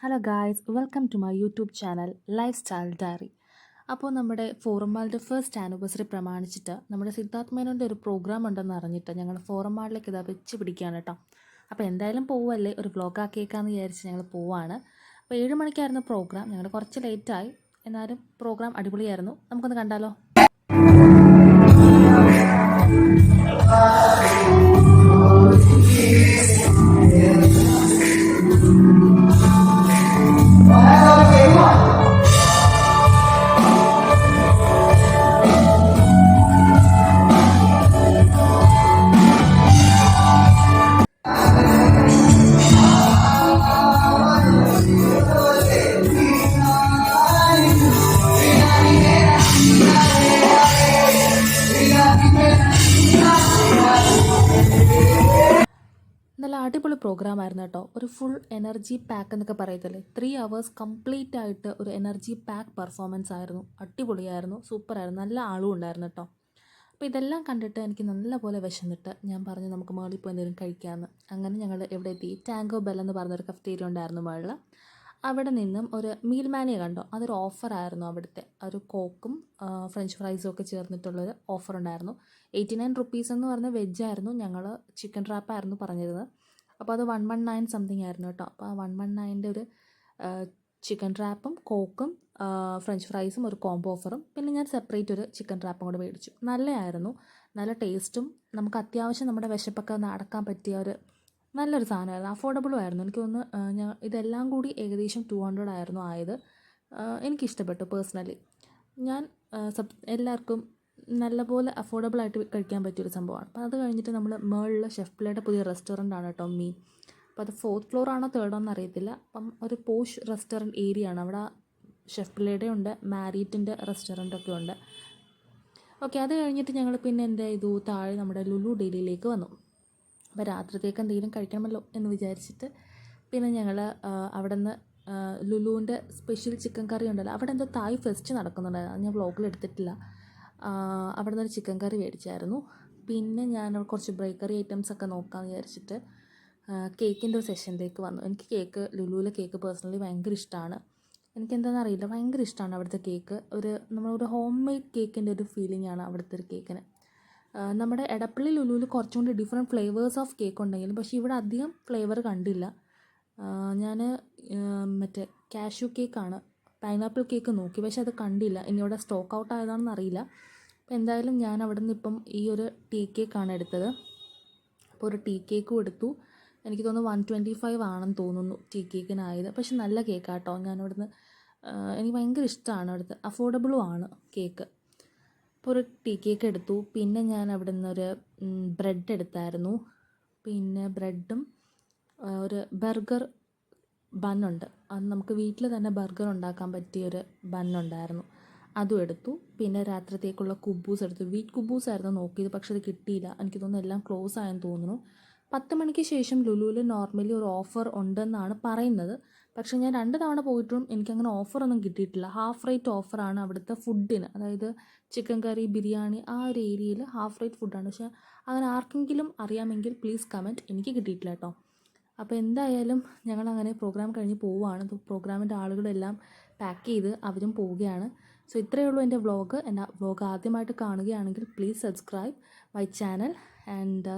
Hello guys, welcome to my YouTube channel life style diary. അപ്പോൾ നമ്മുടെ Forum മാളിൻ്റെ first anniversary പ്രമാണിച്ചിട്ട് നമ്മുടെ സിദ്ധാർത്ഥ് മേനോൻ്റെ ഒരു പ്രോഗ്രാം ഉണ്ടെന്ന് അറിഞ്ഞിട്ട് ഞങ്ങൾ ഫോറം മാളിലേക്ക് ഇതാ വെച്ച് പിടിക്കുകയാണ് കേട്ടോ. അപ്പോൾ എന്തായാലും പോവല്ലേ, ഒരു വ്ളോഗ് ആക്കിയേക്കാമെന്ന് വിചാരിച്ച് ഞങ്ങൾ പോവാണ്. അപ്പോൾ 7 മണിക്കായിരുന്നു പ്രോഗ്രാം. ഞങ്ങൾ കുറച്ച് ലേറ്റായി, എന്നാലും പ്രോഗ്രാം അടിപൊളിയായിരുന്നു. നമുക്കൊന്ന് കണ്ടാലോ. നല്ല അടിപൊളി പ്രോഗ്രാം ആയിരുന്നു കേട്ടോ. ഒരു ഫുൾ എനർജി പാക്ക് എന്നൊക്കെ പറയത്തില്ലേ, 3 hours കംപ്ലീറ്റ് ആയിട്ട് ഒരു എനർജി പാക്ക് പെർഫോമൻസ് ആയിരുന്നു. അടിപൊളിയായിരുന്നു, സൂപ്പറായിരുന്നു, നല്ല ആളും ഉണ്ടായിരുന്നു കേട്ടോ. അപ്പോൾ ഇതെല്ലാം കണ്ടിട്ട് എനിക്ക് നല്ലപോലെ വിശന്നിട്ട് ഞാൻ പറഞ്ഞു നമുക്ക് മുകളിൽ പോയി എന്തെങ്കിലും കഴിക്കാമെന്ന്. അങ്ങനെ ഞങ്ങൾ എവിടെ എത്തി, ടാങ്കോ ബെൽ എന്ന് പറഞ്ഞൊരു കഫ്റ്റീരിയ ഉണ്ടായിരുന്നു മുകളിൽ. അവിടെ നിന്നും ഒരു മീൽ മാനിയ കണ്ടോ, അതൊരു ഓഫറായിരുന്നു. അവിടുത്തെ ഒരു കോക്കും ഫ്രഞ്ച് ഫ്രൈസും ഒക്കെ ചേർന്നിട്ടുള്ളൊരു ഓഫർ ഉണ്ടായിരുന്നു. 89 റുപ്പീസ് എന്ന് പറഞ്ഞ വെജായിരുന്നു. ഞങ്ങൾ ചിക്കൻ റാപ്പായിരുന്നു പറഞ്ഞിരുന്നത്. അപ്പോൾ അത് 119 സംതിങ് ആയിരുന്നു കേട്ടോ. അപ്പോൾ ആ 119ൻ്റെ ഒരു ചിക്കൻ റാപ്പും കോക്കും ഫ്രഞ്ച് ഫ്രൈസും ഒരു കോംബോ ഓഫറും, പിന്നെ ഞാൻ സെപ്പറേറ്റ് ഒരു ചിക്കൻ റാപ്പും കൂടെ മേടിച്ചു. നല്ലതായിരുന്നു, നല്ല ടേസ്റ്റും നമുക്ക് അത്യാവശ്യം നമ്മുടെ വിശപ്പൊക്കെ ഒന്ന് അടക്കാൻ പറ്റിയ ഒരു നല്ലൊരു സാധനമായിരുന്നു. അഫോർഡബിളും ആയിരുന്നു. എനിക്ക് തോന്നുന്നു ഇതെല്ലാം കൂടി ഏകദേശം 200 ആയിരുന്നു ആയത്. എനിക്കിഷ്ടപ്പെട്ടു പേഴ്സണലി. ഞാൻ എല്ലാവർക്കും നല്ലപോലെ അഫോർഡബിളായിട്ട് കഴിക്കാൻ പറ്റിയൊരു സംഭവമാണ്. അപ്പോൾ അത് കഴിഞ്ഞിട്ട് നമ്മൾ മേളിൽ ഷെഫ് പിള്ളയുടെ പുതിയ റെസ്റ്റോറൻ്റ് ആണ് കേട്ടോ, മീൻ. അപ്പോൾ അത് 4th ഫ്ലോർ ആണോ 3rd ആണോ അറിയത്തില്ല. അപ്പം ഒരു പോഷ് റെസ്റ്റോറൻറ്റ് ഏരിയ ആണ് അവിടെ. ഷെഫ് പിള്ളയുടെ ഉണ്ട്, മാരീറ്റിൻ്റെ റെസ്റ്റോറൻറ്റൊക്കെ ഉണ്ട്. ഓക്കെ, അത് കഴിഞ്ഞിട്ട് ഞങ്ങൾ പിന്നെ എന്ത് ചെയ്തു, താഴെ നമ്മുടെ ലുലു ഡെയിലിയിലേക്ക് വന്നു. അപ്പോൾ രാത്രിത്തേക്ക് എന്തെങ്കിലും കഴിക്കണമല്ലോ എന്ന് വിചാരിച്ചിട്ട് പിന്നെ ഞങ്ങൾ അവിടെ നിന്ന് ലുലുവിൻ്റെ സ്പെഷ്യൽ ചിക്കൻ കറി ഉണ്ടല്ലോ, അവിടെ എന്തോ തായ് ഫെസ്റ്റ് നടക്കുന്നുണ്ടായിരുന്നു. അത് ഞാൻ വ്ളോഗിൽ എടുത്തിട്ടില്ല. അവിടെ നിന്നൊരു ചിക്കൻ കറി മേടിച്ചായിരുന്നു. പിന്നെ ഞാൻ കുറച്ച് ബേക്കറി ഐറ്റംസൊക്കെ നോക്കാമെന്ന് വിചാരിച്ചിട്ട് കേക്കിൻ്റെ ഒരു സെഷനിലേക്ക് വന്നു. എനിക്ക് ലുലുവിലെ കേക്ക് പേഴ്സണലി ഭയങ്കര ഇഷ്ടമാണ്. എനിക്കെന്താണെന്ന് അറിയില്ല, ഭയങ്കര ഇഷ്ടമാണ് അവിടുത്തെ കേക്ക്. നമ്മളൊരു ഹോം മെയ്ഡ് കേക്കിൻ്റെ ഒരു ഫീലിംഗ് ആണ് അവിടുത്തെ ഒരു കേക്കിന്. നമ്മുടെ എടപ്പള്ളി ലുലുവിൽ കുറച്ചും കൂടി ഡിഫറെൻറ്റ് ഫ്ലേവേഴ്സ് ഓഫ് കേക്ക് ഉണ്ടെങ്കിലും പക്ഷേ ഇവിടെ അധികം ഫ്ലേവർ കണ്ടില്ല. ഞാൻ മറ്റേ കാഷ്യൂ കേക്കാണ്, പൈനാപ്പിൾ കേക്ക് നോക്കി, പക്ഷേ അത് കണ്ടില്ല. ഇനി ഇവിടെ സ്റ്റോക്ക് ഔട്ട് ആയതാണെന്ന് അറിയില്ല. അപ്പോൾ എന്തായാലും ഞാൻ അവിടെ നിന്ന് ഇപ്പം ഈ ഒരു ടീ കേക്കാണ് എടുത്തത്. അപ്പോൾ ഒരു ടീ കേക്കും എടുത്തു. എനിക്ക് തോന്നുന്നു 125 ആണെന്ന് തോന്നുന്നു ടീ കേക്കിനായത്. പക്ഷെ നല്ല കേക്കാട്ടോ. ഞാനിവിടുന്ന് എനിക്ക് ഭയങ്കര ഇഷ്ടമാണ് അവിടുത്തെ, അഫോർഡബിളും ആണ് കേക്ക്. അപ്പോൾ ഒരു ടീ കേക്ക് എടുത്തു. പിന്നെ ഞാൻ അവിടെ നിന്നൊരു ബ്രെഡ് എടുത്തായിരുന്നു. പിന്നെ ബ്രെഡും ഒരു ബർഗർ ബന്നുണ്ട്, അത് നമുക്ക് വീട്ടിൽ തന്നെ ബർഗർ ഉണ്ടാക്കാൻ പറ്റിയൊരു ബന്നുണ്ടായിരുന്നു, അതും എടുത്തു. പിന്നെ രാത്രിത്തേക്കുള്ള കുബൂസ് എടുത്തു. വീറ്റ് കുബൂസ് ആയിരുന്നു നോക്കിയത്, പക്ഷെ അത് കിട്ടിയില്ല. എനിക്ക് തോന്നുന്നു എല്ലാം ക്ലോസ് ആയെന്ന് തോന്നുന്നു. 10 മണിക്ക് ശേഷം ലുലുവിൽ നോർമലി ഒരു ഓഫർ ഉണ്ടെന്നാണ് പറയുന്നത്. പക്ഷേ ഞാൻ 2 തവണ പോയിട്ടും എനിക്കങ്ങനെ ഓഫറൊന്നും കിട്ടിയിട്ടില്ല. ഹാഫ് റേറ്റ് ഓഫറാണ് അവിടുത്തെ ഫുഡിന്, അതായത് ചിക്കൻ കറി, ബിരിയാണി ആ ഒരു ഏരിയയിൽ ഹാഫ് റേറ്റ് ഫുഡാണ്. പക്ഷേ അങ്ങനെ ആർക്കെങ്കിലും അറിയാമെങ്കിൽ പ്ലീസ് കമൻറ്റ്. എനിക്ക് കിട്ടിയിട്ടില്ല കേട്ടോ. അപ്പോൾ എന്തായാലും ഞങ്ങളങ്ങനെ പ്രോഗ്രാം കഴിഞ്ഞ് പോവുകയാണ്. പ്രോഗ്രാമിൻ്റെ ആളുകളെല്ലാം പാക്ക് ചെയ്ത് അവരും പോവുകയാണ്. സോ ഇത്രയേ ഉള്ളൂ എൻ്റെ വ്ളോഗ്. എൻ്റെ വ്ളോഗ് ആദ്യമായിട്ട് കാണുകയാണെങ്കിൽ please subscribe my channel and